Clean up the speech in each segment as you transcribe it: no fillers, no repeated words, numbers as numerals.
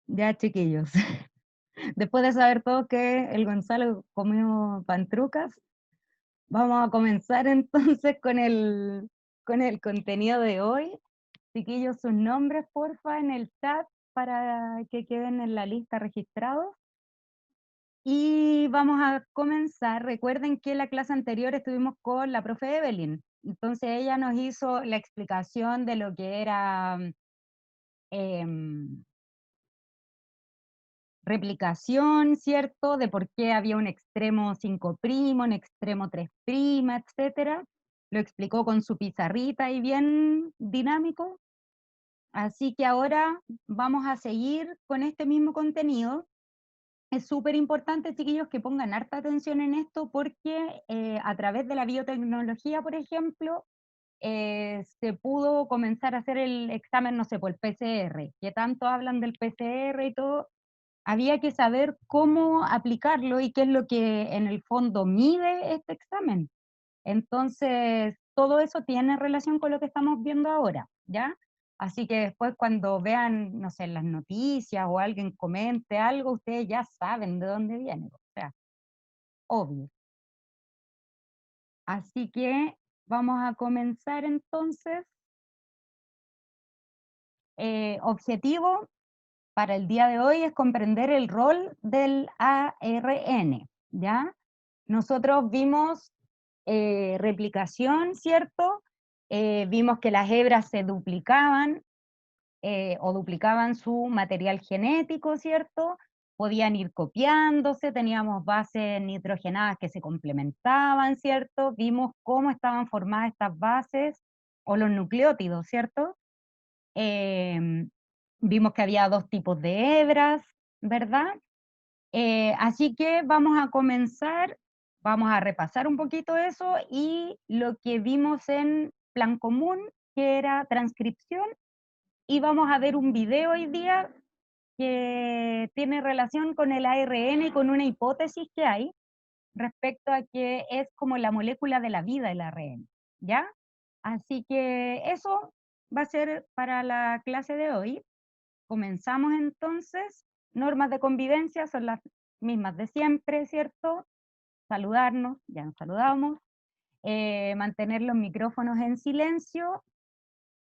Ya, chiquillos. Después de saber todo que el Gonzalo comió pantrucas, vamos a comenzar entonces con el contenido de hoy. Chiquillos, sus nombres, porfa, en el chat para que queden en la lista registrados. Y vamos a comenzar. Recuerden que en la clase anterior estuvimos con la profe Evelyn. Entonces ella nos hizo la explicación de lo que era em, replicación, ¿cierto? De por qué había un extremo 5', un extremo 3', etcétera. Lo explicó con su pizarrita y bien dinámico. Así que ahora vamos a seguir con este mismo contenido. Es súper importante, chiquillos, que pongan harta atención en esto porque a través de la biotecnología, por ejemplo, se pudo comenzar a hacer el examen, no sé, por el PCR, que tanto hablan del PCR y todo, había que saber cómo aplicarlo y qué es lo que en el fondo mide este examen. Entonces, todo eso tiene relación con lo que estamos viendo ahora, ¿ya? Así que después cuando vean, no sé, en las noticias o alguien comente algo, ustedes ya saben de dónde viene, o sea, obvio. Así que vamos a comenzar entonces. Objetivo para el día de hoy es comprender el rol del ARN, ¿ya? Nosotros vimos replicación, ¿cierto? Vimos que las hebras se duplicaban o duplicaban su material genético, ¿cierto? Podían ir copiándose, teníamos bases nitrogenadas que se complementaban, ¿cierto? Vimos cómo estaban formadas estas bases o los nucleótidos, ¿cierto? Em, Vimos que había dos tipos de hebras, ¿verdad? Así que vamos a comenzar, vamos a repasar un poquito eso y lo que vimos en plan común, que era transcripción, y vamos a ver un video hoy día que tiene relación con el ARN y con una hipótesis que hay respecto a que es como la molécula de la vida el ARN, ¿ya? Así que eso va a ser para la clase de hoy. Comenzamos entonces. Normas de convivencia son las mismas de siempre, ¿cierto? Saludarnos, ya nos saludamos. Mantener los micrófonos en silencio.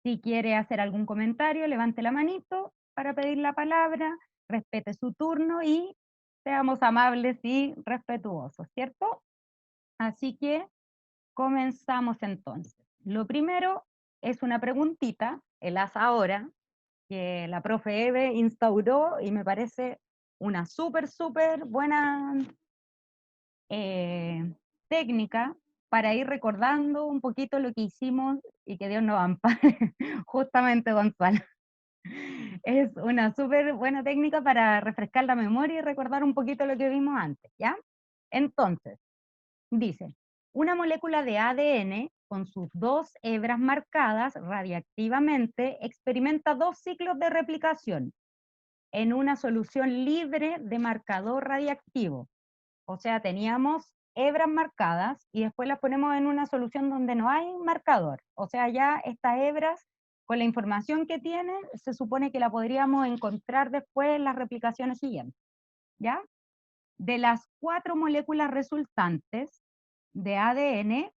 Si quiere hacer algún comentario, levante la manito para pedir la palabra, respete su turno y seamos amables y respetuosos, ¿cierto? Así que comenzamos entonces. Lo primero es una preguntita, el haz ahora, que la profe Eve instauró y me parece una súper buena eh, técnica para ir recordando un poquito lo que hicimos y que Dios nos ampare, justamente Gonzalo. Es una súper buena técnica para refrescar la memoria y recordar un poquito lo que vimos antes, ¿ya? Entonces, dice, una molécula de ADN con sus dos hebras marcadas radiactivamente experimenta dos ciclos de replicación en una solución libre de marcador radiactivo. O sea, teníamos hebras marcadas y después las ponemos en una solución donde no hay marcador. O sea, ya estas hebras, con la información que tienen, se supone que la podríamos encontrar después en las replicaciones siguientes. ¿Ya? De las 4 moléculas resultantes de ADN,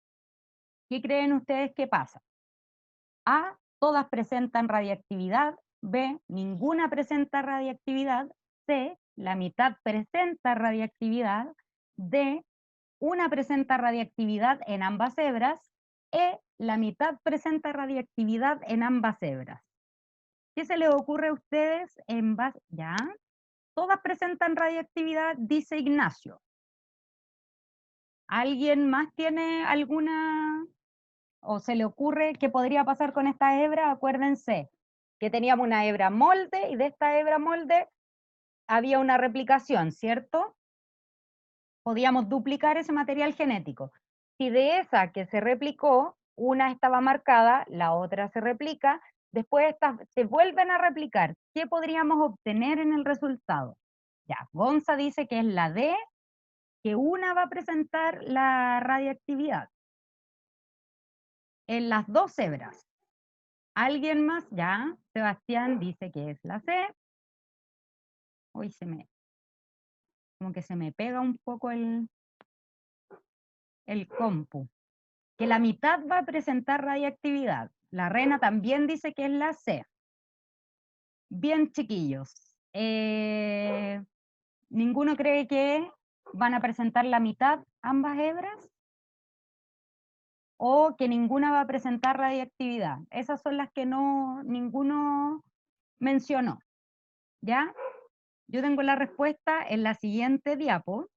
¿qué creen ustedes que pasa? A, todas presentan radiactividad. B, ninguna presenta radiactividad. C, la mitad presenta radiactividad. D, una presenta radiactividad en ambas hebras. E, la mitad presenta radiactividad en ambas hebras. ¿Qué se les ocurre a ustedes en base? ¿Ya? Todas presentan radiactividad, dice Ignacio. ¿Alguien más tiene alguna o se le ocurre qué podría pasar con esta hebra? Acuérdense que teníamos una hebra molde y de esta hebra molde había una replicación, ¿cierto? Podíamos duplicar ese material genético. Si de esa que se replicó, una estaba marcada, la otra se replica, después estas se vuelven a replicar, ¿qué podríamos obtener en el resultado? Ya, Gonza dice que es la D, que una va a presentar la radiactividad en las dos hebras. ¿Alguien más? Ya, Sebastián dice que es la C. Hoy como que se me pega un poco el compu. Que la mitad va a presentar radiactividad. La Rena también dice que es la C. Bien, chiquillos. ¿Ninguno cree que van a presentar la mitad ambas hebras? ¿O que ninguna va a presentar radiactividad? Esas son las que ninguno mencionó. ¿Ya? Yo tengo la respuesta en la siguiente diapo.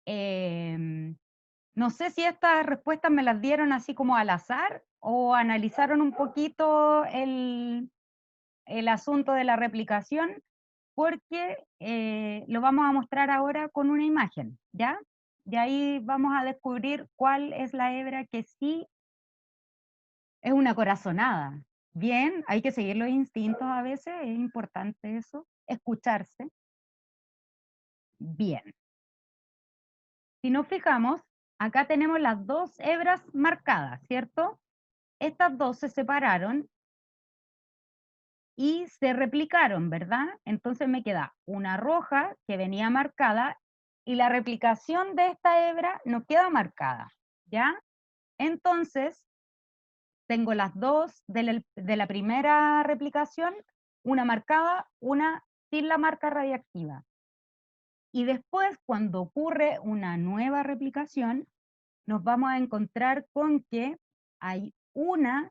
No sé si estas respuestas me las dieron así como al azar o analizaron un poquito el asunto de la replicación, porque lo vamos a mostrar ahora con una imagen, ¿ya? De ahí vamos a descubrir cuál es la hebra que sí es una corazonada. Bien, hay que seguir los instintos a veces, es importante eso, escucharse. Bien. Si nos fijamos, acá tenemos las dos hebras marcadas, ¿cierto? Estas dos se separaron y se replicaron, ¿verdad? Entonces me queda una roja que venía marcada y la replicación de esta hebra no queda marcada, ¿ya? Entonces, tengo las dos de la primera replicación, una marcada, una sin la marca radiactiva. Y después, cuando ocurre una nueva replicación, nos vamos a encontrar con que hay una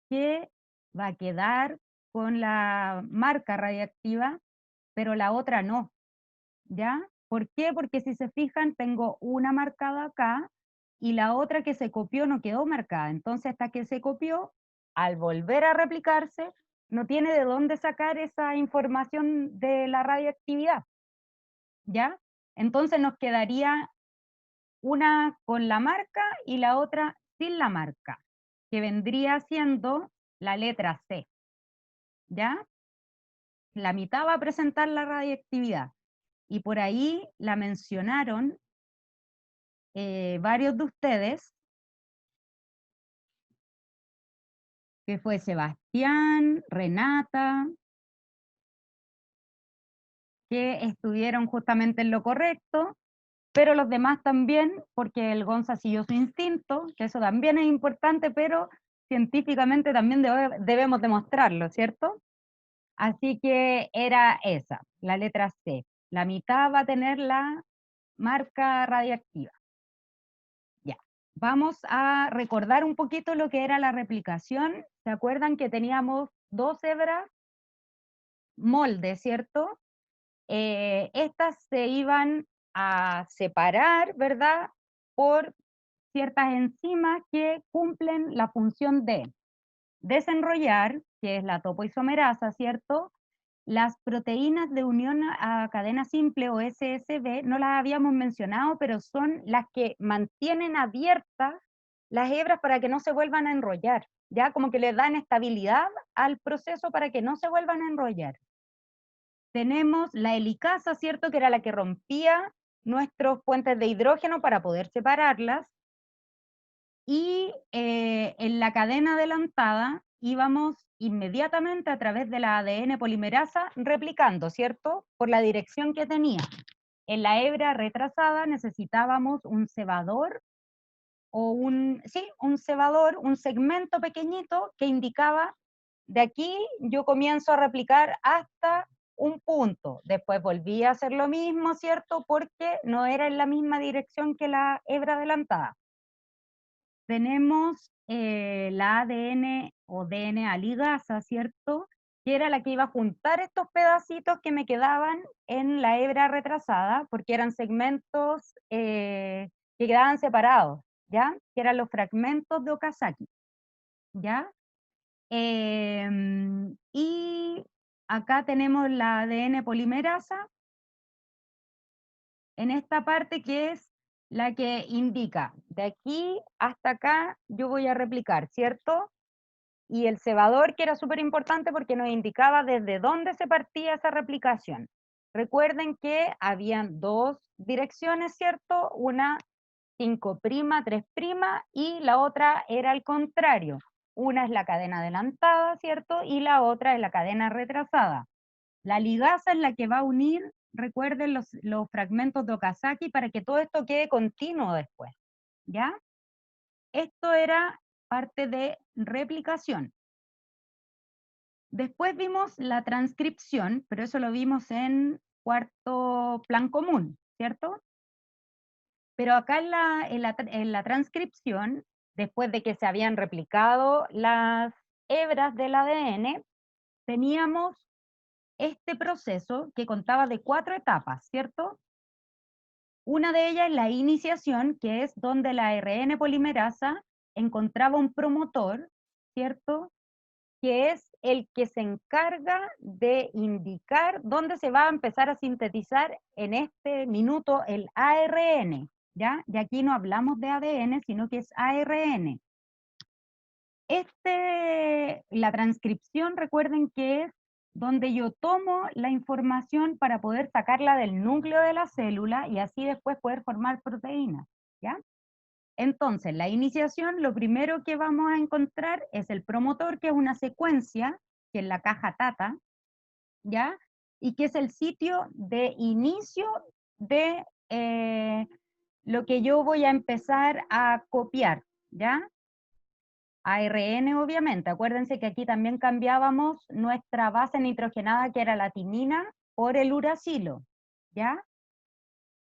que va a quedar con la marca radiactiva, pero la otra no, ¿ya? ¿Por qué? Porque si se fijan, tengo una marcada acá y la otra que se copió no quedó marcada. Entonces, esta que se copió, al volver a replicarse, no tiene de dónde sacar esa información de la radiactividad, ¿ya? Entonces nos quedaría una con la marca y la otra sin la marca, que vendría siendo la letra C, ¿ya? La mitad va a presentar la radiactividad. Y por ahí la mencionaron varios de ustedes, que fue Sebastián, Renata, que estuvieron justamente en lo correcto, pero los demás también, porque el Gonza siguió su instinto, que eso también es importante, pero científicamente también debemos demostrarlo, ¿cierto? Así que era esa, la letra C. La mitad va a tener la marca radiactiva. Ya. Vamos a recordar un poquito lo que era la replicación. ¿Se acuerdan que teníamos dos hebras molde, ¿cierto? Estas se iban a separar, ¿verdad? Por ciertas enzimas que cumplen la función de desenrollar, que es la topoisomerasa, ¿cierto? Las proteínas de unión a cadena simple o SSB no las habíamos mencionado, pero son las que mantienen abiertas las hebras para que no se vuelvan a enrollar, ya como que le dan estabilidad al proceso para que no se vuelvan a enrollar. Tenemos la helicasa, ¿cierto? Que era la que rompía nuestros puentes de hidrógeno para poder separarlas. Y en la cadena adelantada íbamos inmediatamente a través de la ADN polimerasa replicando, ¿cierto? Por la dirección que tenía. En la hebra retrasada necesitábamos un cebador o un cebador, un segmento pequeñito que indicaba de aquí yo comienzo a replicar hasta un punto. Después volví a hacer lo mismo, ¿cierto? Porque no era en la misma dirección que la hebra adelantada. Tenemos la ADN o DNA ligasa, ¿cierto? Que era la que iba a juntar estos pedacitos que me quedaban en la hebra retrasada, porque eran segmentos que quedaban separados, ¿ya? Que eran los fragmentos de Okazaki, ¿ya? Y acá tenemos la ADN polimerasa, en esta parte que es la que indica, de aquí hasta acá yo voy a replicar, ¿cierto? Y el cebador, que era súper importante porque nos indicaba desde dónde se partía esa replicación. Recuerden que habían dos direcciones, ¿cierto? Una 5', 3' y la otra era al contrario. Una es la cadena adelantada, ¿cierto? Y la otra es la cadena retrasada. La ligasa es la que va a unir, recuerden, los fragmentos de Okazaki para que todo esto quede continuo después, ¿ya? Esto era parte de replicación. Después vimos la transcripción, pero eso lo vimos en cuarto plan común, ¿cierto? Pero acá en la transcripción, después de que se habían replicado las hebras del ADN, teníamos este proceso que contaba de 4 etapas, ¿cierto? Una de ellas es la iniciación, que es donde la ARN polimerasa encontraba un promotor, ¿cierto? Que es el que se encarga de indicar dónde se va a empezar a sintetizar en este minuto el ARN, ¿ya? Y aquí no hablamos de ADN, sino que es ARN. La transcripción, recuerden que es donde yo tomo la información para poder sacarla del núcleo de la célula y así después poder formar proteínas, ¿ya? Entonces, la iniciación, lo primero que vamos a encontrar es el promotor, que es una secuencia, que es la caja Tata, ¿ya? Y que es el sitio de inicio de lo que yo voy a empezar a copiar, ¿ya? ARN, obviamente. Acuérdense que aquí también cambiábamos nuestra base nitrogenada, que era la timina, por el uracilo, ¿ya?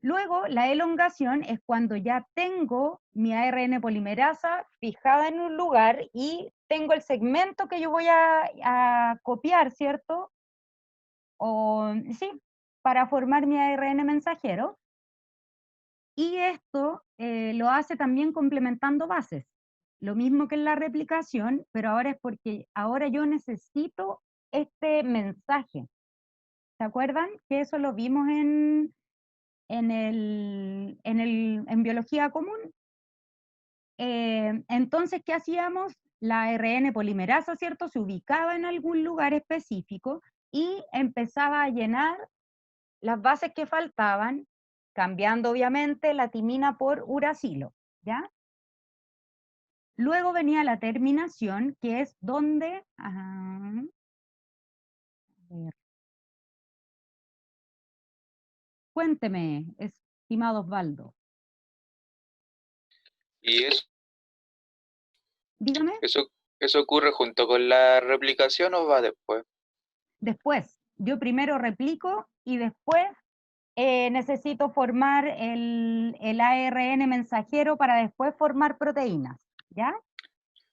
Luego, la elongación es cuando ya tengo mi ARN polimerasa fijada en un lugar y tengo el segmento que yo voy a copiar, ¿cierto? O, sí, para formar mi ARN mensajero. Y esto lo hace también complementando bases. Lo mismo que en la replicación, pero ahora es porque ahora yo necesito este mensaje. ¿Se acuerdan? Que eso lo vimos en biología común. Entonces, ¿qué hacíamos? La ARN polimerasa, ¿cierto? Se ubicaba en algún lugar específico y empezaba a llenar las bases que faltaban, cambiando obviamente la timina por uracilo, ¿ya? Luego venía la terminación, que es donde... a ver, cuénteme, estimado Osvaldo. Y Dígame. eso ocurre junto con la replicación o va después. Después, yo primero replico y después necesito formar el ARN mensajero para después formar proteínas, ¿ya?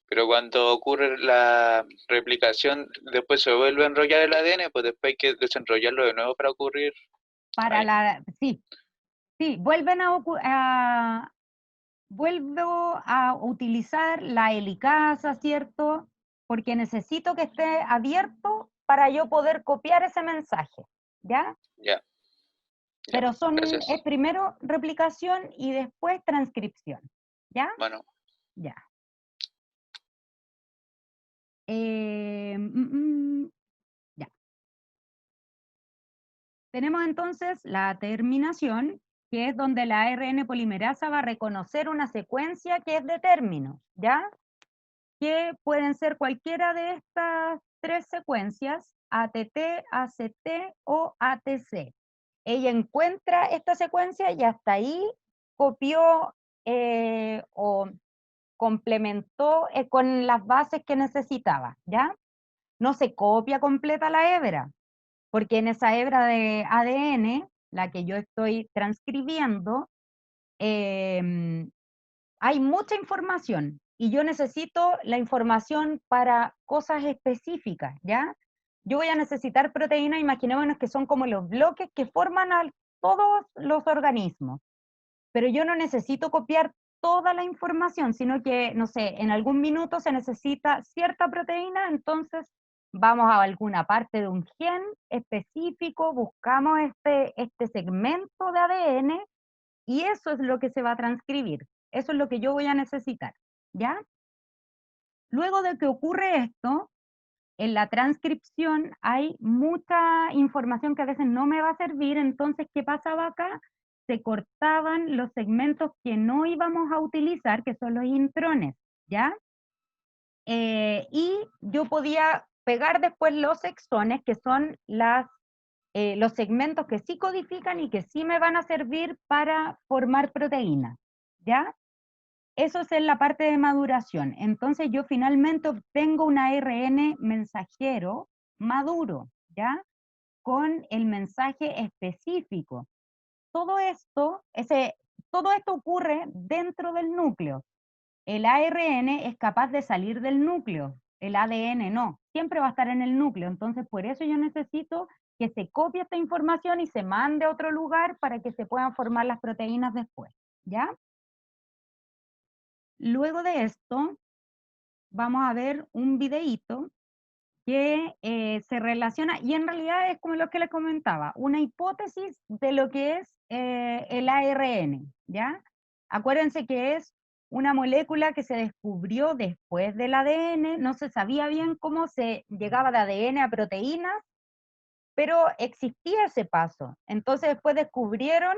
Pero cuando ocurre la replicación, después se vuelve a enrollar el ADN, pues después hay que desenrollarlo de nuevo para ocurrir ahí. Sí, sí, vuelvo a utilizar la helicasa, ¿cierto? Porque necesito que esté abierto para yo poder copiar ese mensaje, ¿ya? Ya, ya, Pero es gracias. primero replicación y después transcripción, ¿ya? Bueno, Ya. Eh, mm, mm, ya. Tenemos entonces la terminación, que es donde la ARN polimerasa va a reconocer una secuencia que es de términos, ¿ya? Que pueden ser cualquiera de estas 3 secuencias, ATT, ACT o ATC. Ella encuentra esta secuencia y hasta ahí copió o complementó con las bases que necesitaba, ¿ya? No se copia completa la hebra, porque en esa hebra de ADN, la que yo estoy transcribiendo, hay mucha información y yo necesito la información para cosas específicas, ¿ya? Yo voy a necesitar proteínas, imaginémonos que son como los bloques que forman a todos los organismos, pero yo no necesito copiar toda la información, sino que, no sé, en algún minuto se necesita cierta proteína, entonces vamos a alguna parte de un gen específico, buscamos este segmento de ADN y eso es lo que se va a transcribir. Eso es lo que yo voy a necesitar, ¿ya? Luego de que ocurre esto, en la transcripción hay mucha información que a veces no me va a servir, entonces, ¿qué pasaba acá? Se cortaban los segmentos que no íbamos a utilizar, que son los intrones, ¿ya? Y yo podía pegar después los exones, que son los segmentos que sí codifican y que sí me van a servir para formar proteínas, ¿ya? Eso es en la parte de maduración. Entonces yo finalmente obtengo un ARN mensajero maduro, ¿ya? Con el mensaje específico. Todo esto ocurre dentro del núcleo. El ARN es capaz de salir del núcleo, el ADN no, siempre va a estar en el núcleo. Entonces por eso yo necesito que se copie esta información y se mande a otro lugar para que se puedan formar las proteínas después, ¿ya? Luego de esto, vamos a ver un videíto que se relaciona, y en realidad es como lo que les comentaba, una hipótesis de lo que es el ARN, ¿ya? Acuérdense que es una molécula que se descubrió después del ADN, no se sabía bien cómo se llegaba de ADN a proteínas, pero existía ese paso. Entonces después descubrieron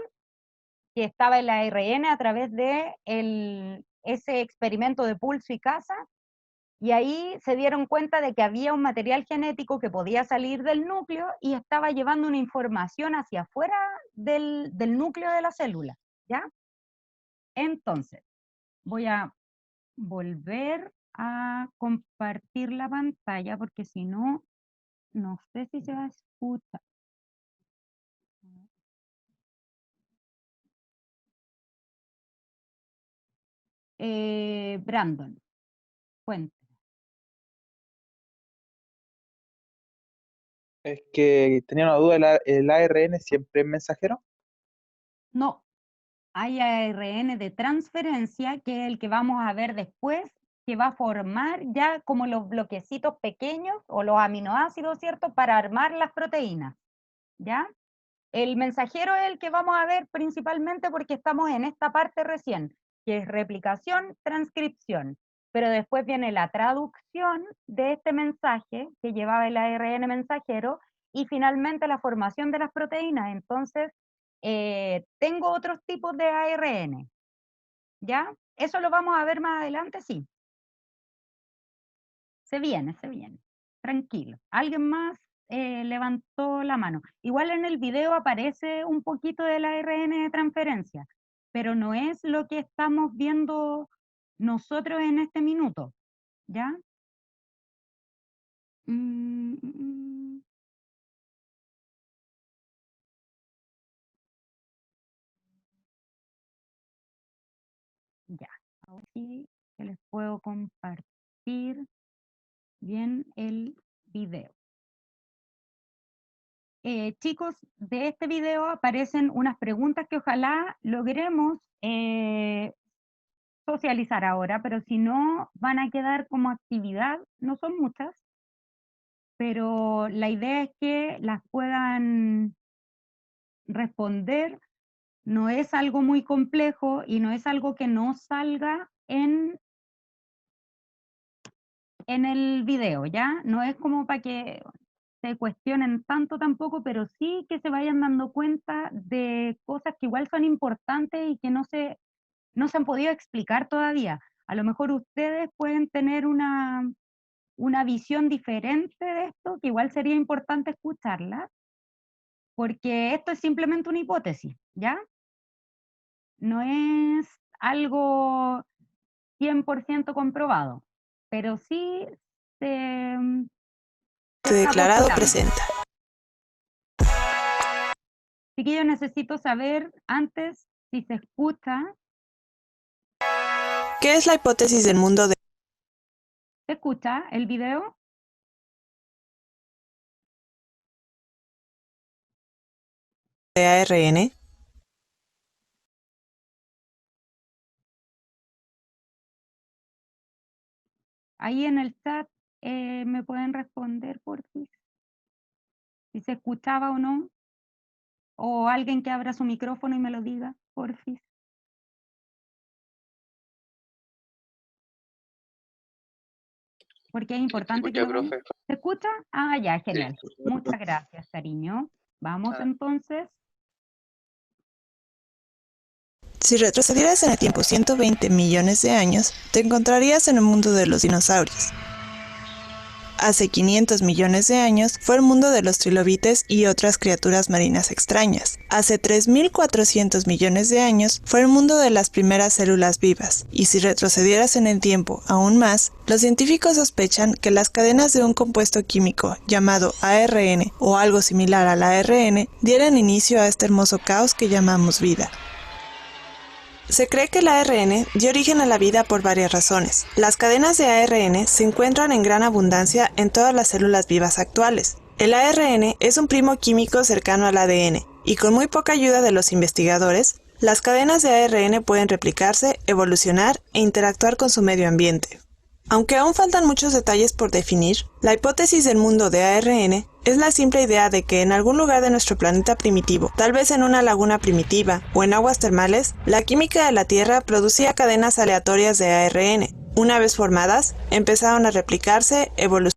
que estaba el ARN a través de ese experimento de pulso y casa, y ahí se dieron cuenta de que había un material genético que podía salir del núcleo y estaba llevando una información hacia afuera del núcleo de la célula, ¿ya? Entonces, voy a volver a compartir la pantalla porque si no, no sé si se va a escuchar. Brandon, cuenta. Es que tenía una duda, ¿el ARN siempre es mensajero? No, hay ARN de transferencia, que es el que vamos a ver después, que va a formar ya como los bloquecitos pequeños o los aminoácidos, ¿cierto? Para armar las proteínas, ¿ya? El mensajero es el que vamos a ver principalmente porque estamos en esta parte recién, que es replicación, transcripción. Pero después viene la traducción de este mensaje que llevaba el ARN mensajero y finalmente la formación de las proteínas. Entonces, tengo otros tipos de ARN, ¿ya? Eso lo vamos a ver más adelante, sí. Se viene, se viene. Tranquilo. ¿Alguien más levantó la mano? Igual en el video aparece un poquito del ARN de transferencia, pero no es lo que estamos viendo nosotros en este minuto, ¿ya? Mm, mm, mm. Ya, ahora sí que les puedo compartir bien el video. Chicos, de este video aparecen unas preguntas que ojalá logremos socializar ahora, pero si no, van a quedar como actividad, no son muchas, pero la idea es que las puedan responder, no es algo muy complejo y no es algo que no salga en el video, ¿ya? No es como para que se cuestionen tanto tampoco, pero sí que se vayan dando cuenta de cosas que igual son importantes y que no se han podido explicar todavía. A lo mejor ustedes pueden tener una visión diferente de esto, que igual sería importante escucharla, porque esto es simplemente una hipótesis, ¿ya? No es algo 100% comprobado, pero sí se, se está Declarado postulando. presenta. Así que yo necesito saber antes si se escucha. ¿Qué es la hipótesis del mundo de ¿Se escucha el video? ARN? Ahí en el chat me pueden responder por si se escuchaba o no. O alguien que abra su micrófono y me lo diga, porfis. Porque es importante que escucha, lo vean. profe? ¿Se escucha? Ah, ya, genial. Sí. Muchas gracias, cariño. Vamos Ah. entonces. Si retrocedieras en el tiempo 120 millones de años, te encontrarías en el mundo de los dinosaurios. hace 500 millones de años, fue el mundo de los trilobites y otras criaturas marinas extrañas. Hace 3.400 millones de años, fue el mundo de las primeras células vivas. Y si retrocedieras en el tiempo aún más, los científicos sospechan que las cadenas de un compuesto químico llamado ARN o algo similar al ARN dieran inicio a este hermoso caos que llamamos vida. Se cree que el ARN dio origen a la vida por varias razones. Las cadenas de ARN se encuentran en gran abundancia en todas las células vivas actuales. El ARN es un primo químico cercano al ADN, y con muy poca ayuda de los investigadores, las cadenas de ARN pueden replicarse, evolucionar e interactuar con su medio ambiente. Aunque aún faltan muchos detalles por definir, la hipótesis del mundo de ARN es la simple idea de que en algún lugar de nuestro planeta primitivo, tal vez en una laguna primitiva o en aguas termales, la química de la Tierra producía cadenas aleatorias de ARN. Una vez formadas, empezaron a replicarse, evolucionar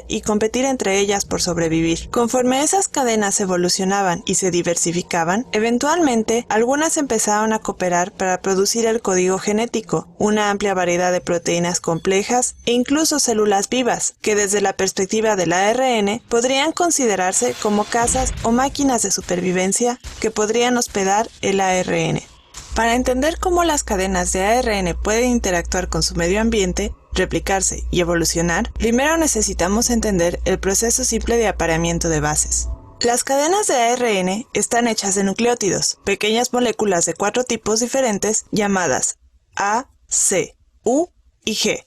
y competir entre ellas por sobrevivir. Conforme esas cadenas evolucionaban y se diversificaban, eventualmente algunas empezaron a cooperar para producir el código genético, una amplia variedad de proteínas complejas e incluso células vivas, que desde la perspectiva del ARN podrían considerarse como casas o máquinas de supervivencia que podrían hospedar el ARN. Para entender cómo las cadenas de ARN pueden interactuar con su medio ambiente, replicarse y evolucionar, primero necesitamos entender el proceso simple de apareamiento de bases. Las cadenas de ARN están hechas de nucleótidos, pequeñas moléculas de 4 tipos diferentes llamadas A, C, U y G.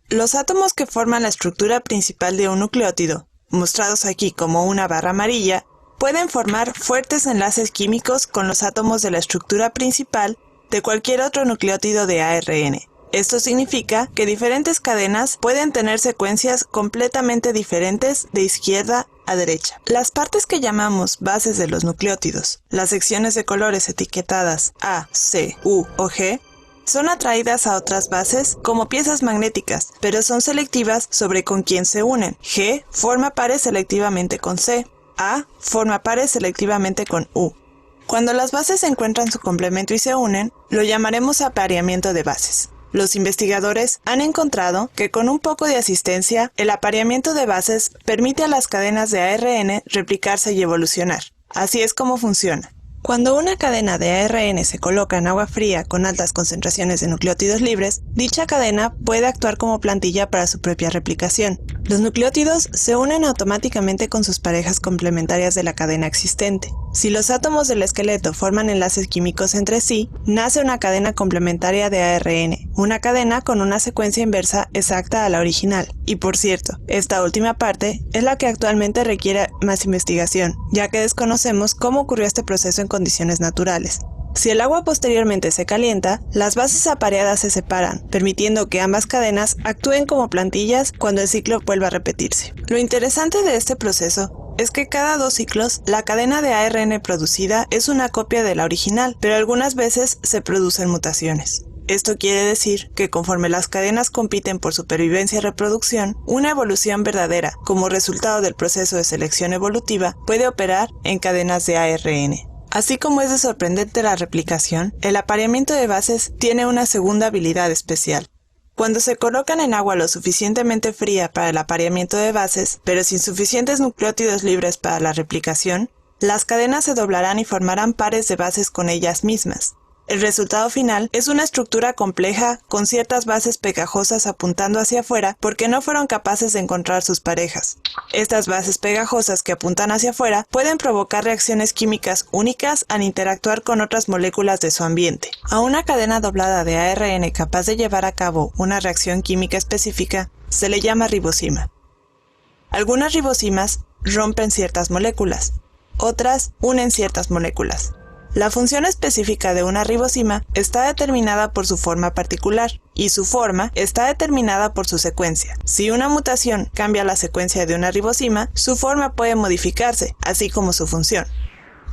Los átomos que forman la estructura principal de un nucleótido, mostrados aquí como una barra amarilla, pueden formar fuertes enlaces químicos con los átomos de la estructura principal de cualquier otro nucleótido de ARN. Esto significa que diferentes cadenas pueden tener secuencias completamente diferentes de izquierda a derecha. Las partes que llamamos bases de los nucleótidos, las secciones de colores etiquetadas A, C, U o G, son atraídas a otras bases como piezas magnéticas, pero son selectivas sobre con quién se unen. G forma pares selectivamente con C. A forma pares selectivamente con U. Cuando las bases encuentran su complemento y se unen, lo llamaremos apareamiento de bases. Los investigadores han encontrado que con un poco de asistencia, el apareamiento de bases permite a las cadenas de ARN replicarse y evolucionar. Así es como funciona. Cuando una cadena de ARN se coloca en agua fría con altas concentraciones de nucleótidos libres, dicha cadena puede actuar como plantilla para su propia replicación. Los nucleótidos se unen automáticamente con sus parejas complementarias de la cadena existente. Si los átomos del esqueleto forman enlaces químicos entre sí, nace una cadena complementaria de ARN, una cadena con una secuencia inversa exacta a la original. Y por cierto, esta última parte es la que actualmente requiere más investigación, ya que desconocemos cómo ocurrió este proceso en condiciones naturales. Si el agua posteriormente se calienta, las bases apareadas se separan, permitiendo que ambas cadenas actúen como plantillas cuando el ciclo vuelva a repetirse. Lo interesante de este proceso es que cada 2 ciclos, la cadena de ARN producida es una copia de la original, pero algunas veces se producen mutaciones. Esto quiere decir que conforme las cadenas compiten por supervivencia y reproducción, una evolución verdadera, como resultado del proceso de selección evolutiva, puede operar en cadenas de ARN. Así como es de sorprendente la replicación, el apareamiento de bases tiene una segunda habilidad especial. Cuando se colocan en agua lo suficientemente fría para el apareamiento de bases, pero sin suficientes nucleótidos libres para la replicación, las cadenas se doblarán y formarán pares de bases con ellas mismas. El resultado final es una estructura compleja con ciertas bases pegajosas apuntando hacia afuera porque no fueron capaces de encontrar sus parejas. Estas bases pegajosas que apuntan hacia afuera pueden provocar reacciones químicas únicas al interactuar con otras moléculas de su ambiente. A una cadena doblada de ARN capaz de llevar a cabo una reacción química específica se le llama ribosima. Algunas ribosimas rompen ciertas moléculas, otras unen ciertas moléculas. La función específica de una ribosima está determinada por su forma particular, y su forma está determinada por su secuencia. Si una mutación cambia la secuencia de una ribosima, su forma puede modificarse, así como su función.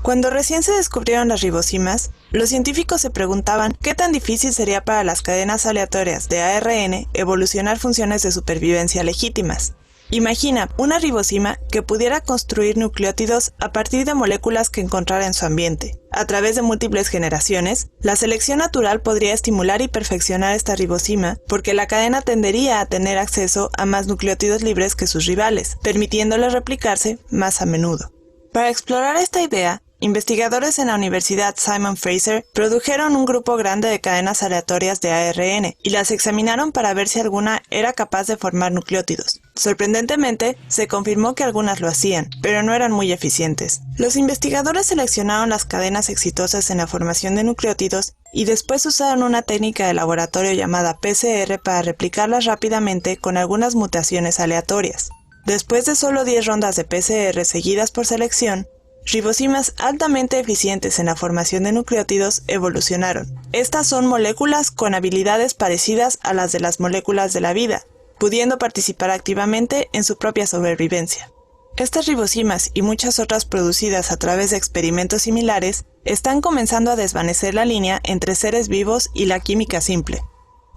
Cuando recién se descubrieron las ribosimas, los científicos se preguntaban qué tan difícil sería para las cadenas aleatorias de ARN evolucionar funciones de supervivencia legítimas. Imagina una ribosima que pudiera construir nucleótidos a partir de moléculas que encontrara en su ambiente. A través de múltiples generaciones, la selección natural podría estimular y perfeccionar esta ribosima porque la cadena tendería a tener acceso a más nucleótidos libres que sus rivales, permitiéndole replicarse más a menudo. Para explorar esta idea, investigadores en la Universidad Simon Fraser produjeron un grupo grande de cadenas aleatorias de ARN y las examinaron para ver si alguna era capaz de formar nucleótidos. Sorprendentemente, se confirmó que algunas lo hacían, pero no eran muy eficientes. Los investigadores seleccionaron las cadenas exitosas en la formación de nucleótidos y después usaron una técnica de laboratorio llamada PCR para replicarlas rápidamente con algunas mutaciones aleatorias. Después de solo 10 rondas de PCR seguidas por selección, ribosimas altamente eficientes en la formación de nucleótidos evolucionaron. Estas son moléculas con habilidades parecidas a las de las moléculas de la vida, pudiendo participar activamente en su propia sobrevivencia. Estas ribosimas y muchas otras producidas a través de experimentos similares están comenzando a desvanecer la línea entre seres vivos y la química simple.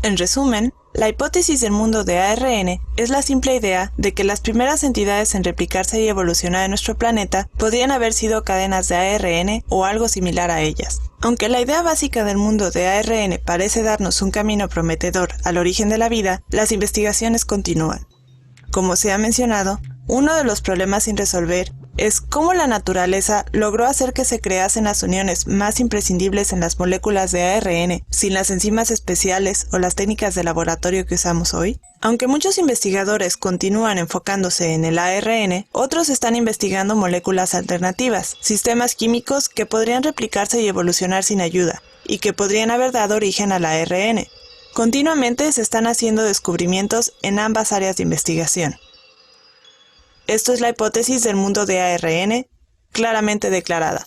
En resumen, la hipótesis del mundo de ARN es la simple idea de que las primeras entidades en replicarse y evolucionar en nuestro planeta podrían haber sido cadenas de ARN o algo similar a ellas. Aunque la idea básica del mundo de ARN parece darnos un camino prometedor al origen de la vida, las investigaciones continúan. Como se ha mencionado, uno de los problemas sin resolver es cómo la naturaleza logró hacer que se creasen las uniones más imprescindibles en las moléculas de ARN sin las enzimas especiales o las técnicas de laboratorio que usamos hoy. Aunque muchos investigadores continúan enfocándose en el ARN, otros están investigando moléculas alternativas, sistemas químicos que podrían replicarse y evolucionar sin ayuda, y que podrían haber dado origen al ARN. Continuamente se están haciendo descubrimientos en ambas áreas de investigación. Esto es la hipótesis del mundo de ARN, claramente declarada.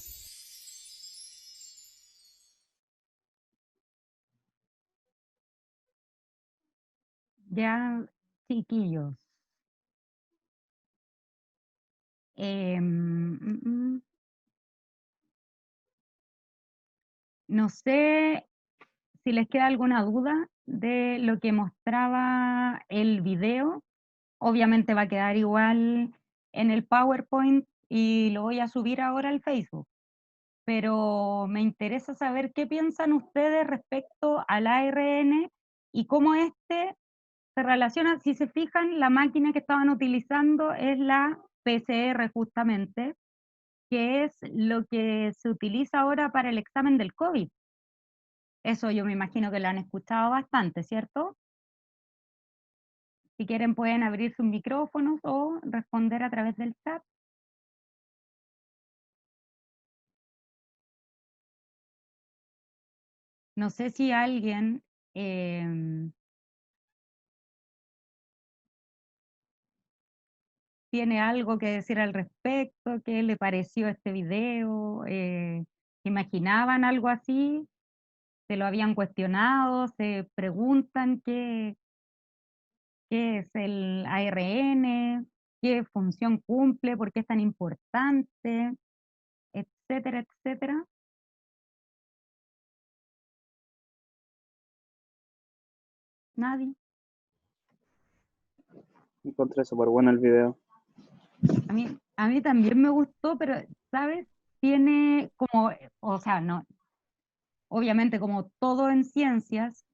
Ya, chiquillos. No sé si les queda alguna duda de lo que mostraba el video. Obviamente va a quedar igual en el PowerPoint y lo voy a subir ahora al Facebook. Pero me interesa saber qué piensan ustedes respecto al ARN y cómo este se relaciona. Si se fijan, la máquina que estaban utilizando es la PCR justamente, que es lo que se utiliza ahora para el examen del COVID. Eso yo me imagino que lo han escuchado bastante, ¿cierto? Si quieren pueden abrir sus micrófonos o responder a través del chat. No sé si alguien tiene algo que decir al respecto, qué le pareció este video, ¿imaginaban algo así? ¿Se lo habían cuestionado? ¿Se preguntan qué es el ARN? ¿Qué función cumple? ¿Por qué es tan importante? Etcétera, etcétera. ¿Nadie? Encontré súper bueno el video. A mí también me gustó, pero, ¿sabes? Tiene como, o sea, no, obviamente como todo en ciencias,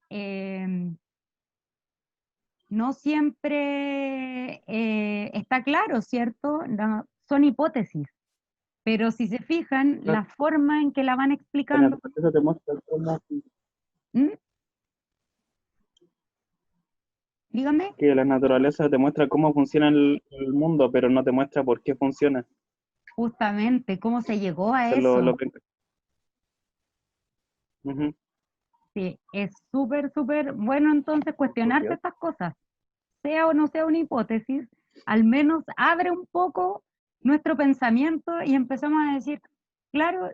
no siempre está claro, ¿cierto? Son hipótesis, pero si se fijan, Claro. la forma en que la van La explicando. naturaleza te muestra cómo, ¿Mm? Dígame. que la naturaleza te muestra cómo funciona el mundo, pero no te muestra por qué funciona. Justamente, ¿cómo se llegó a Eso es eso? Ujú. Sí, es súper, súper bueno entonces cuestionarse estas cosas. Sea o no sea una hipótesis, al menos abre un poco nuestro pensamiento y empezamos a decir, claro,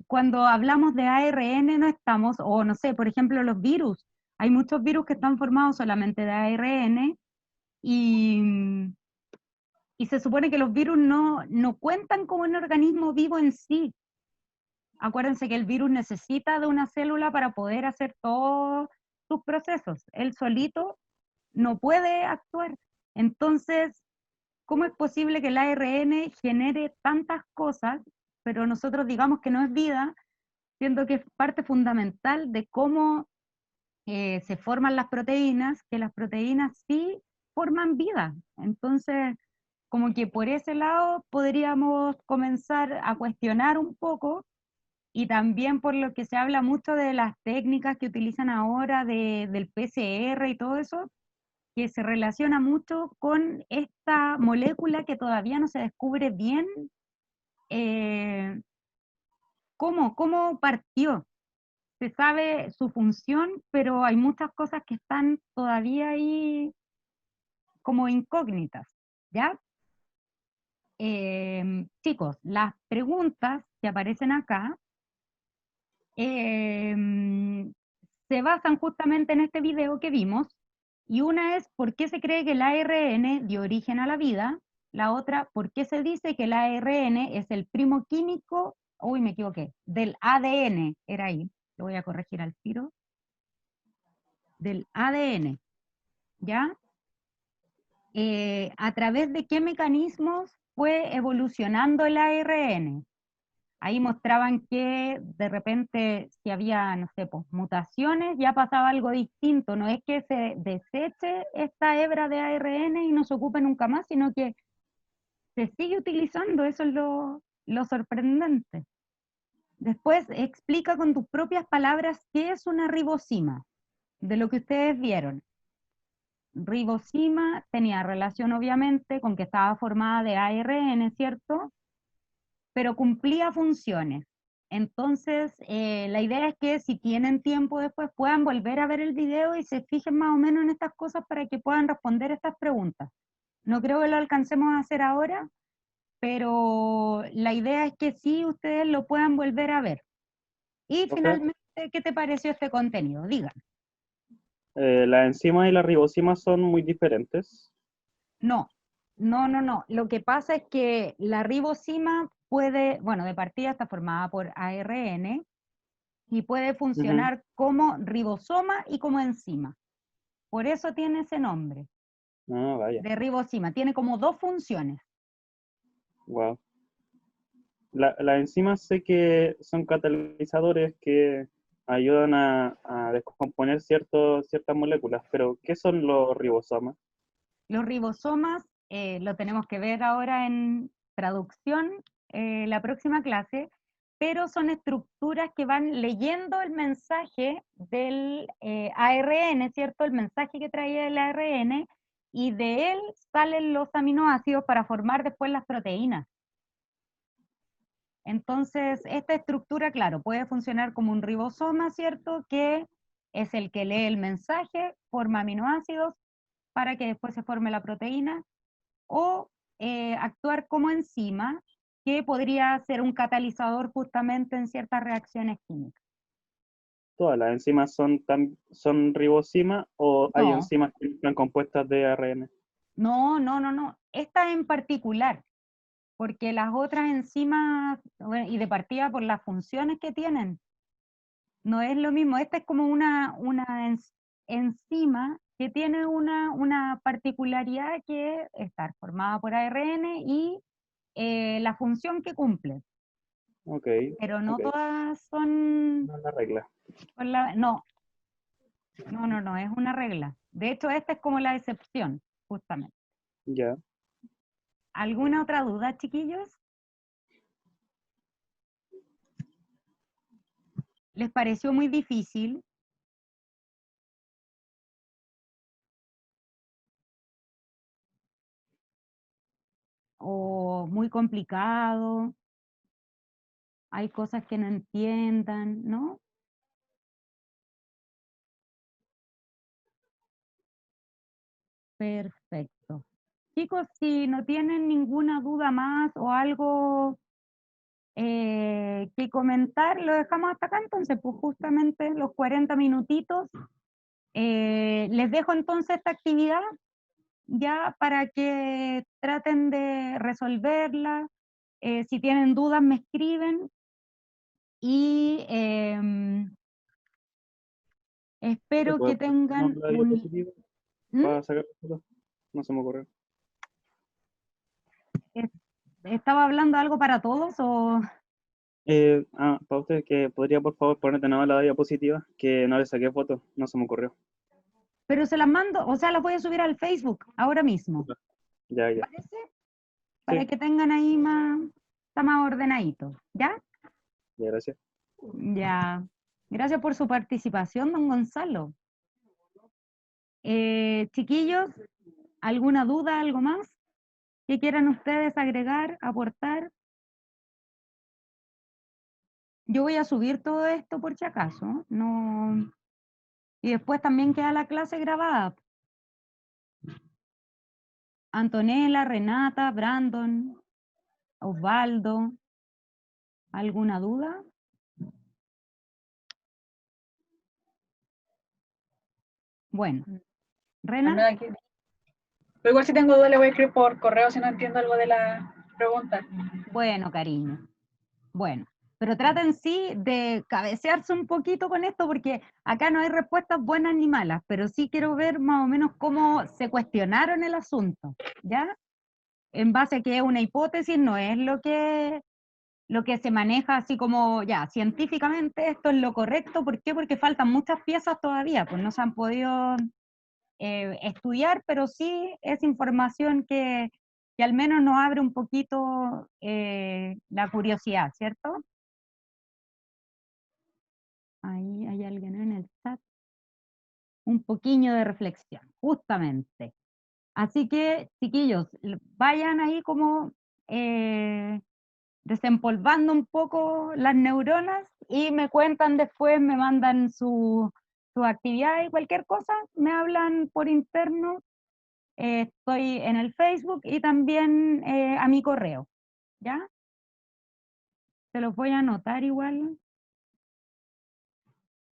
cuando hablamos de ARN no estamos, o no sé, por ejemplo, los virus. Hay muchos virus que están formados solamente de ARN y se supone que los virus no cuentan como un organismo vivo en sí. Acuérdense que el virus necesita de una célula para poder hacer todos sus procesos. Él solito no puede actuar. Entonces, ¿cómo es posible que el ARN genere tantas cosas, pero nosotros digamos que no es vida, siendo que es parte fundamental de cómo se forman las proteínas, que las proteínas sí forman vida? Entonces, como que por ese lado podríamos comenzar a cuestionar un poco, y también por lo que se habla mucho de las técnicas que utilizan ahora del PCR y todo eso, que se relaciona mucho con esta molécula que todavía no se descubre bien eh, cómo partió. Se sabe su función, pero hay muchas cosas que están todavía ahí como incógnitas, ¿ya? Chicos, las preguntas que aparecen acá se basan justamente en este video que vimos, y una es ¿por qué se cree que el ARN dio origen a la vida? La otra, ¿por qué se dice que el ARN es el primo químico, uy, me equivoqué, del ADN? Era ahí, lo voy a corregir al tiro, del ADN, ¿ya? ¿A través de qué mecanismos fue evolucionando el ARN? Ahí mostraban que de repente si había, no sé, pues, mutaciones, ya pasaba algo distinto. No es que se deseche esta hebra de ARN y no se ocupe nunca más, sino que se sigue utilizando. Eso es lo sorprendente. Después explica con tus propias palabras qué es una ribosima, de lo que ustedes vieron. Ribosima tenía relación obviamente con que estaba formada de ARN, ¿cierto? Pero cumplía funciones. Entonces, la idea es que si tienen tiempo después puedan volver a ver el video y se fijen más o menos en estas cosas para que puedan responder estas preguntas. No creo que lo alcancemos a hacer ahora, pero la idea es que sí ustedes lo puedan volver a ver. Y Ok. finalmente, ¿qué te pareció este contenido? Digan. Las enzimas y las ribosimas son muy diferentes. No, no. Lo que pasa es que la ribosima puede, bueno, de partida está formada por ARN, y puede funcionar como ribosoma y como enzima. Por eso tiene ese nombre, Ah, vaya. de ribosima. Tiene como dos funciones. Wow. Las enzimas sé que son catalizadores que ayudan a descomponer ciertas moléculas, pero ¿qué son los ribosomas? Los ribosomas, lo tenemos que ver ahora en traducción, la próxima clase, pero son estructuras que van leyendo el mensaje del ARN, ¿cierto? El mensaje que traía el ARN, y de él salen los aminoácidos para formar después las proteínas. Entonces, esta estructura, claro, puede funcionar como un ribosoma, ¿cierto? Que es el que lee el mensaje, forma aminoácidos para que después se forme la proteína, o actuar como enzima, que podría ser un catalizador justamente en ciertas reacciones químicas. ¿Todas las enzimas son ribosimas o hay No, enzimas que están compuestas de ARN? no. Esta en particular, porque las otras enzimas, bueno, y de partida por las funciones que tienen, no es lo mismo. Esta es como una enzima que tiene una particularidad, que es estar formada por ARN y la función que cumple. Ok, Pero no ok. todas son, No es la regla. no, es una regla. De hecho, esta es como la excepción, justamente. Ya. ¿Alguna otra duda, chiquillos? ¿Les pareció muy difícil? ¿O muy complicado? ¿Hay cosas que no entiendan, no? Perfecto. Chicos, si no tienen ninguna duda más o algo que comentar, lo dejamos hasta acá. Entonces, pues justamente los 40 minutitos. Les dejo entonces esta actividad ya para que traten de resolverla. Si tienen dudas me escriben, y espero que tengan la un... diapositiva ¿Mm? para sacar fotos? No se me ocurrió. ¿Estaba hablando algo para todos o...? Para usted, que podría por favor poner de nuevo la diapositiva, que no le saqué foto, no se me ocurrió. Pero se las mando, o sea, las voy a subir al Facebook ahora mismo. Ya, ¿Te ya. parece? Para Sí, que tengan ahí más, está más ordenadito, ¿ya? ya, gracias. Ya. Gracias por su participación, don Gonzalo. Chiquillos, ¿alguna duda, algo más que quieran ustedes agregar, aportar? Yo voy a subir todo esto por si acaso, no. Y después también queda la clase grabada. Antonella, Renata, Brandon, Osvaldo, ¿alguna duda? Bueno, Rena, Nada que- Pero igual si tengo duda le voy a escribir por correo si no entiendo algo de la pregunta. bueno, cariño. Bueno, pero traten sí de cabecearse un poquito con esto porque acá no hay respuestas buenas ni malas, pero sí quiero ver más o menos cómo se cuestionaron el asunto, ¿ya? En base a que es una hipótesis, no es lo que se maneja así como, ya, científicamente esto es lo correcto. ¿Por qué? Porque faltan muchas piezas todavía, pues no se han podido estudiar, pero sí es información que al menos nos abre un poquito la curiosidad, ¿cierto? Ahí hay alguien en el chat. Un poquillo de reflexión, justamente. Así que, chiquillos, vayan ahí como desempolvando un poco las neuronas y me cuentan después, me mandan su actividad y cualquier cosa, me hablan por interno. Estoy en el Facebook y también a mi correo, ¿ya? Se los voy a anotar igual,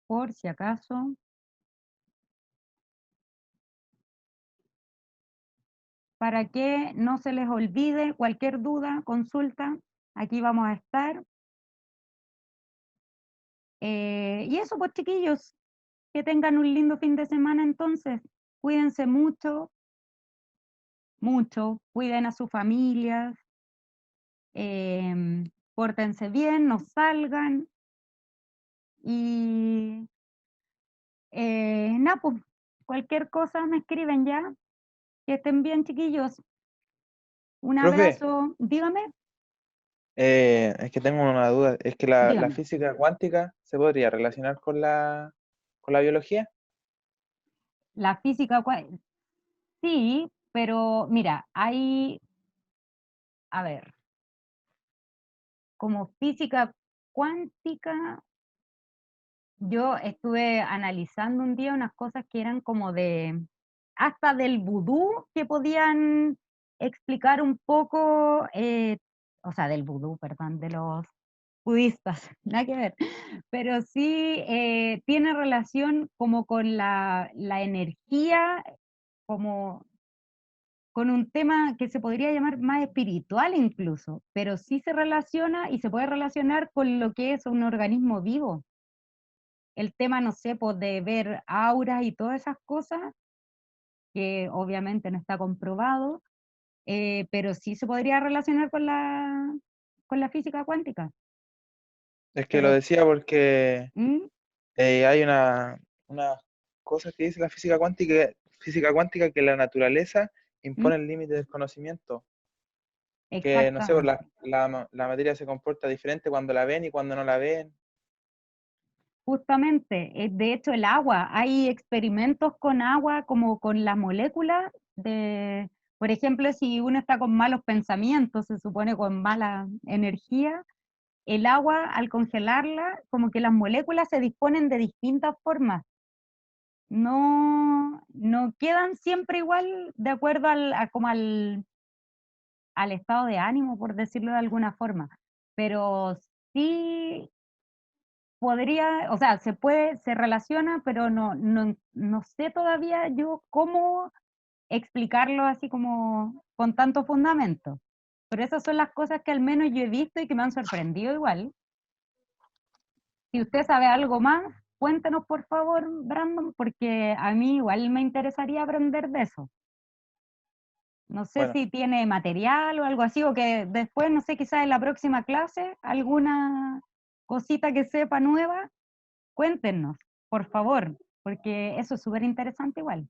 por si acaso. Para que no se les olvide cualquier duda, consulta, aquí vamos a estar. Y eso pues chiquillos, que tengan un lindo fin de semana entonces, cuídense mucho, mucho, cuiden a sus familias, pórtense bien, no salgan y nada, pues cualquier cosa me escriben ya, que estén bien chiquillos, un Profe, abrazo, dígame, es que tengo una duda. ¿Es que la dígame. física cuántica se podría relacionar con la biología? La física, sí, pero mira, hay, a ver, como física cuántica, yo estuve analizando un día unas cosas que eran como hasta del vudú, que podían explicar un poco, o sea, del vudú, perdón, de los budistas, nada que ver, pero sí tiene relación como con la energía, como con un tema que se podría llamar más espiritual incluso, pero sí se relaciona y se puede relacionar con lo que es un organismo vivo. El tema, no sé, pues de ver auras y todas esas cosas, que obviamente no está comprobado, pero sí se podría relacionar con la física cuántica. Es que lo Pero, decía porque ¿mm? hay una cosa que dice la física cuántica que la naturaleza ¿Mm? impone el límite del conocimiento. Que, no sé, pues, Exactamente. la materia se comporta diferente cuando la ven y cuando no la ven. Justamente, de hecho el agua, hay experimentos con agua como con las moléculas de, por ejemplo, si uno está con malos pensamientos, se supone con mala energía, el agua al congelarla, como que las moléculas se disponen de distintas formas, no quedan siempre igual de acuerdo como al estado de ánimo, por decirlo de alguna forma, pero sí podría, o sea, se relaciona, pero no sé todavía yo cómo explicarlo así como con tanto fundamento. Pero esas son las cosas que al menos yo he visto y que me han sorprendido igual. Si usted sabe algo más, cuéntenos por favor, Brandon, porque a mí igual me interesaría aprender de eso. No sé Bueno. si tiene material o algo así, o que después, no sé, quizás en la próxima clase, alguna cosita que sepa nueva, cuéntenos, por favor, porque eso es súper interesante igual.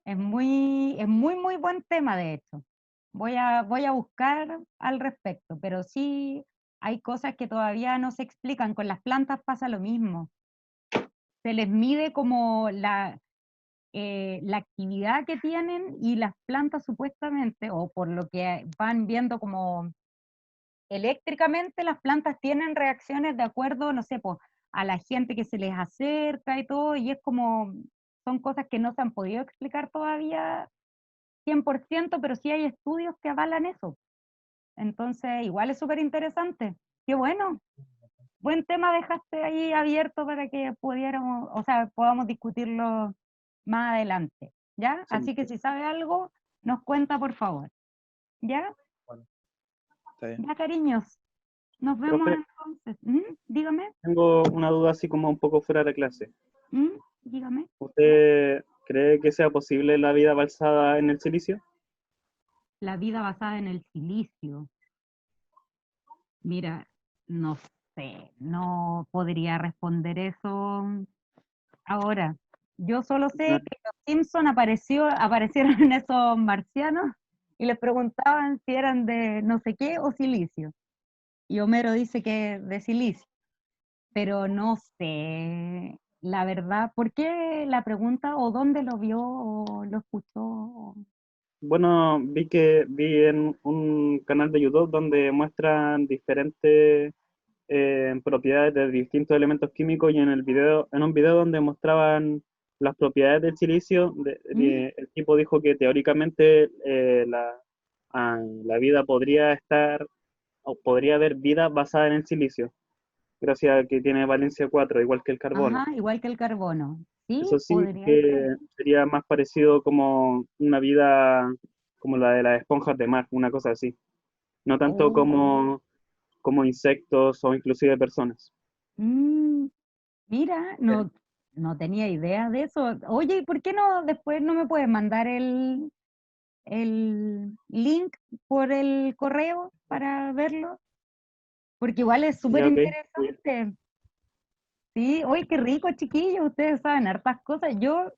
Es muy buen tema, de hecho. Voy a buscar al respecto, pero sí hay cosas que todavía no se explican. Con las plantas pasa lo mismo. Se les mide como la actividad que tienen y las plantas supuestamente, o por lo que van viendo como eléctricamente, las plantas tienen reacciones de acuerdo, no sé, pues, a la gente que se les acerca y todo, y es como, son cosas que no se han podido explicar todavía 100%, pero sí hay estudios que avalan eso. Entonces, igual es súper interesante. Qué bueno. Buen tema dejaste ahí abierto para que pudiéramos, o sea, podamos discutirlo más adelante, ¿ya? Sí, Así que si sabe algo, nos cuenta, por favor. ¿Ya? Bueno, está bien. Ya, cariños. Nos vemos profe, entonces. Dígame. tengo una duda así como un poco fuera de clase. Dígame. ¿Usted cree que sea posible la vida basada en el silicio? La vida basada en el silicio. Mira, no sé, no podría responder eso ahora. Yo solo Ah, sé que los Simpson aparecieron en esos marcianos y les preguntaban si eran de no sé qué o silicio. Y Homero dice que de silicio, pero no sé, la verdad, ¿por qué la pregunta o dónde lo vio o lo escuchó? Bueno, vi en un canal de YouTube donde muestran diferentes propiedades de distintos elementos químicos y en un video donde mostraban las propiedades del silicio, ¿Mm? el tipo dijo que teóricamente la vida podría estar o podría haber vida basada en el silicio, gracias a que tiene valencia 4 igual que el carbono. Ajá, igual que el carbono. Sí, Eso sí podría ser. que sería más parecido como una vida como la de las esponjas de mar, una cosa así. No tanto Oh, como insectos o inclusive personas. mm, mira, no tenía idea de eso. Oye, ¿y por qué no después no me puedes mandar el link por el correo para verlo? Porque igual es súper Ya, ok. Bien. interesante. Sí, oye, qué rico, chiquillos, ustedes saben hartas cosas. Yo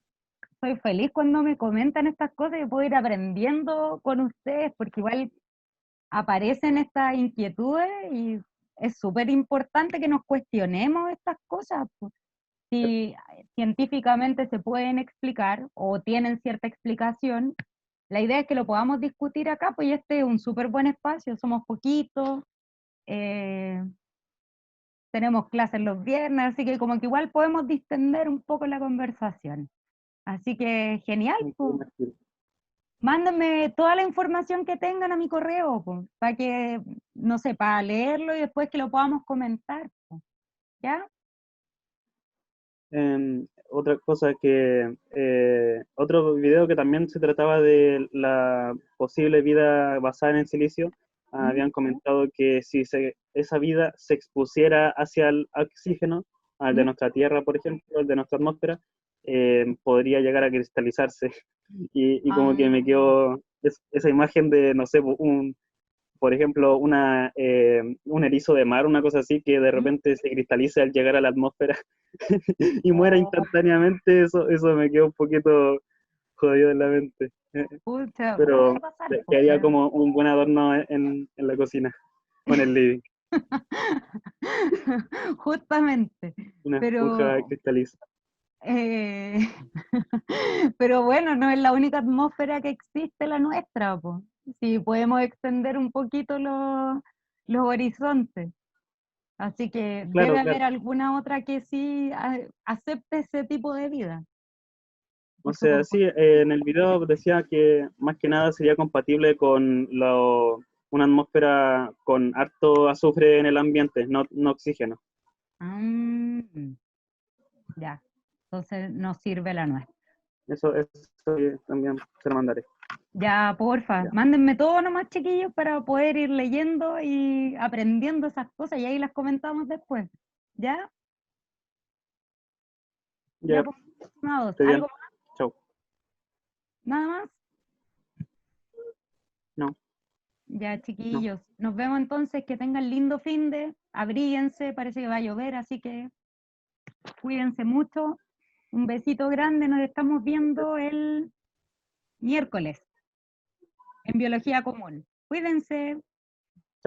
soy feliz cuando me comentan estas cosas y puedo ir aprendiendo con ustedes, porque igual aparecen estas inquietudes y es súper importante que nos cuestionemos estas cosas, pues. Si científicamente se pueden explicar o tienen cierta explicación, la idea es que lo podamos discutir acá, pues y este es un súper buen espacio, somos poquitos, eh, tenemos clases los viernes, así que como que igual podemos distender un poco la conversación. Así que genial, pues. Mándenme toda la información que tengan a mi correo, pues, para que, no sé, para leerlo y después que lo podamos comentar, pues, ¿ya? Otra cosa otro video que también se trataba de la posible vida basada en el silicio, ¿Mm? habían comentado que si esa vida se expusiera hacia el oxígeno, al de ¿Mm? nuestra Tierra, por ejemplo, el de nuestra atmósfera, podría llegar a cristalizarse. Y como que me Ah, quedó esa imagen de, no sé, por ejemplo, un erizo de mar, una cosa así, que de ¿mm? repente se cristaliza al llegar a la atmósfera y muera Oh, instantáneamente, eso me quedó un poquito jodido en la mente. pucha, puede Pero pasar, pues, quedaría pero... como un buen adorno en la cocina o en el living, Justamente, una esponja pero, cristaliza. eh, pero bueno, no es la única atmósfera que existe la nuestra, pues. Sí, podemos extender un poquito los horizontes. Así que debe Claro, haber claro. alguna otra que sí acepte ese tipo de vida O por su sea, sí, comportamiento. en el video decía que más que nada sería compatible con una atmósfera con harto azufre en el ambiente, no oxígeno. Ya, entonces no sirve la nuestra. Eso también se lo mandaré. Ya, porfa, Ya, mándenme todo nomás, chiquillos, para poder ir leyendo y aprendiendo esas cosas y ahí las comentamos después. ¿Ya? Ya, ya, pues, estimados, estoy ¿algo bien. más? Chao. ¿Nada más? No. Ya, chiquillos, nos vemos entonces, que tengan lindo finde, abríguense, parece que va a llover, así que cuídense mucho. Un besito grande, nos estamos viendo el miércoles en Biología Común. Cuídense.